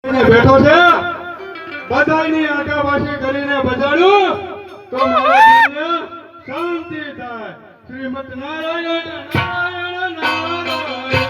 બેઠો છે બધાની આગા કરીને બજાડું તો મારા દિલને શાંતિ થાય. શ્રીમદ નારાયણ નારાયણ નારાયણ.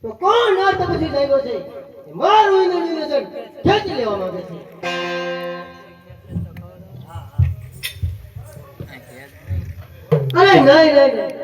તો કોણ નાટ પછી લાગ્યો છે મારું ઇન્દ્રજન ખેંચી લેવા માંગે છે. અરે નહીં નહીં નહીં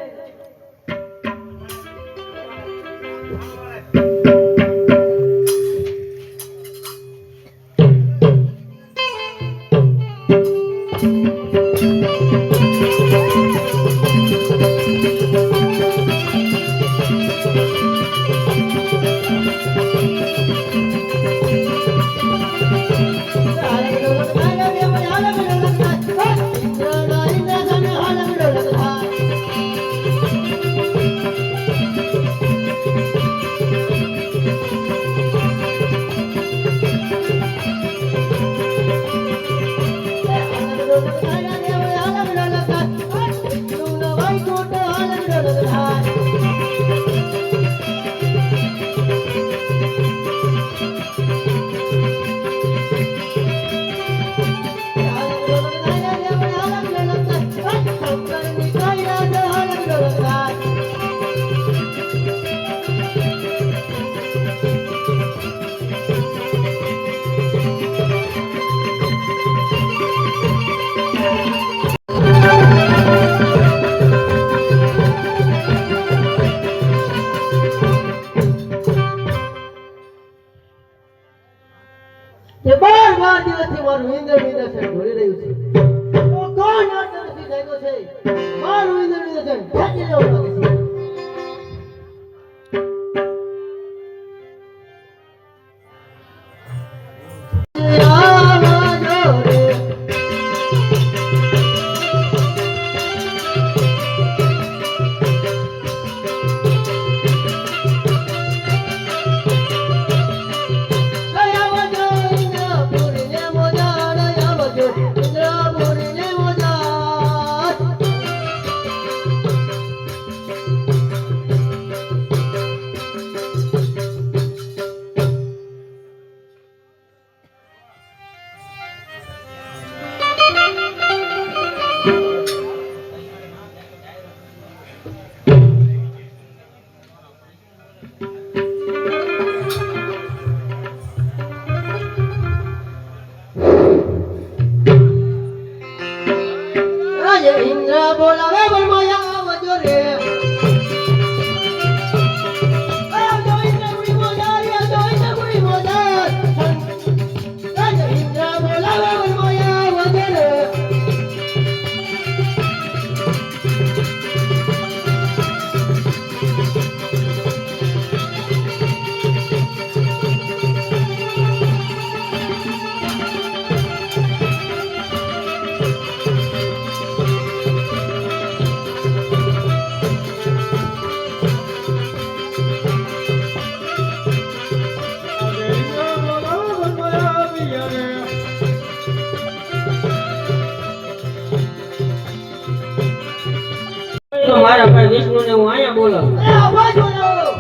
તો મારા ભાઈ વિષ્ણુને હું અહીંયા બોલાવું. અરે અવાજ બોલાવો.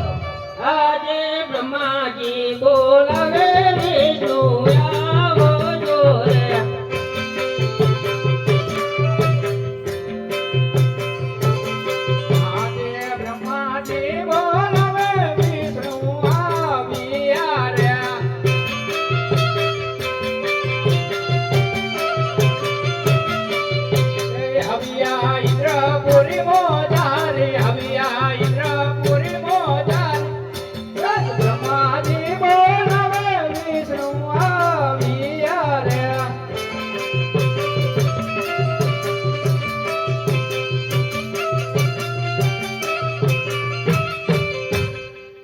આજે બ્રહ્માજી બોલાવે વિષ્ણુ આવો જો રે. આજે બ્રહ્માજી બોલાવે વિષ્ણુ આવ્યા રે. હવિયા ઇન્દ્રપુરી મોજારી, હવિયા ઇન્દ્રપુરી મોજારી. બ્રહ્માજી બોલાવે વિષ્ણુ આવ્યા રે.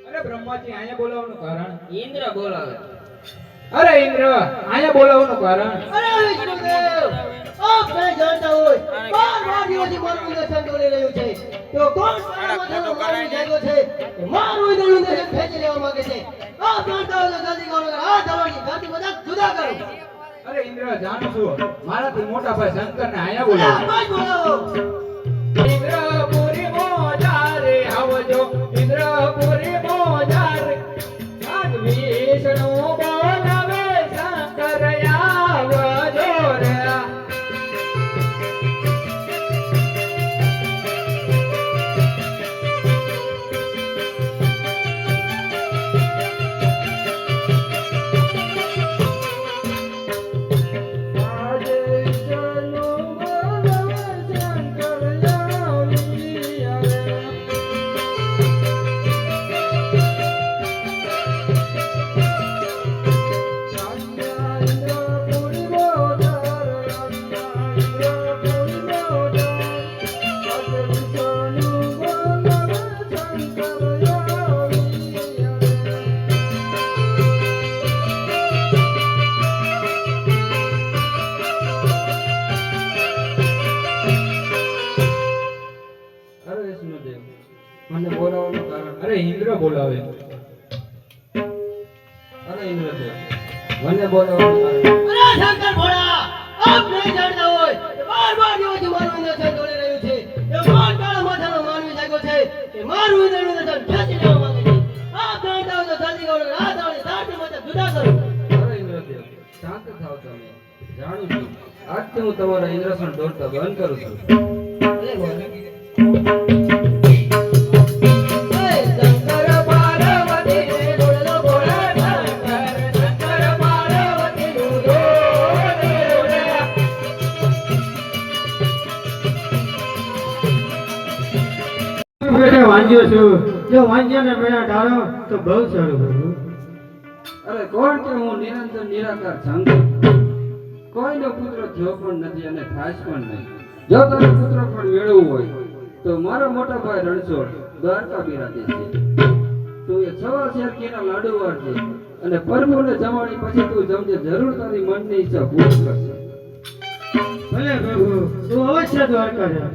અરે બ્રહ્માજી અહીંયા બોલાવવાનું કારણ? ઇન્દ્ર બોલાવે. અરે ઇન્દ્ર અહીંયા બોલાવવાનું કારણ? અરે વિષ્ણુદેવ, આપ નહીં જાણતા હોય, 12 દિવસથી મારું ઇન્દ્રસન ડોલી રહ્યું છે. તો કોણ મારા માથાનો માનવી જાગ્યો છે કે મારું ઇન્દ્રસન ખેંચી લેવા માંગે છે? આપ જાણતા હોય તો જલ્દી કહો, નકર આ ધવાની જાતિ બધા જુદા કરો. અરે ઇન્દ્ર જાણું છું, મારાથી મોટા ભાઈ શંકરને અહીંયા અરે બોલાવો. અવાજ બોલાવો. ઇન્દ્રપુરી મોજારે આવજો, ઇન્દ્રપુરી મોજારે. આજ વિષ્ણુ બોલાવે શંકર આવજો રે. આજે વિષ્ણુ બોલાવે શંકર આવ્યા રે. અરે વિષ્ણુદેવ, મને બોલાવવાનું કારણ? અરે ઇન્દ્ર બોલાવે. અરે ઇન્દ્રદેવ, મને બોલાવવાનું કારણ? અરે શંકર ભોળા, આપ નહીં જાણતા હોય કે 12 દિવસથી મારું ઇન્દ્રસન ડોલી રહ્યું છે. એ કોણ કાળા માથાનો માનવી જાગ્યો છે કે મારું ઇન્દ્રસન ખેંચી લેવા માંગે છે? આપ જાણતા હોય તો જલ્દી કહો, નકર આ ધવાની જાતિ બધા જુદા કરો. અરે ઇન્દ્રદેવ, શાંત થાવ તમે. જાણું છું, આજથી હું તમારા ઇન્દ્રસન દોરતા બંધ કરું છું. અરે ભોળા. શંકર પાર્વતી બોલો બોલો શંકર, શંકર પાર્વતી બોલો રે. બેટા વાંજ્યો છું, જો વાંજ્યાને બેટા ઢાળો તો બહુ સારું પ્રભુ. અરે કોણ કે હું નિરંતર નિરાકાર શંકર, કોઈનો પુત્ર થયો પણ નથી અને થાશ પણ નહીં. જો તારો પુત્ર પણ મેળવવું હોય તો મારો મોટા ભાઈ રણછોડ દ્વારકા બિરાજે છે. તું એ સવા શેર ઘીના લાડુ વાળજે અને પ્રભુને જમાડી પછી તું જમજે, જરૂર તારી મનની ઈચ્છા પૂરી કરશે. ભલે પ્રભુ, તું અવશ્ય દ્વારકા જા.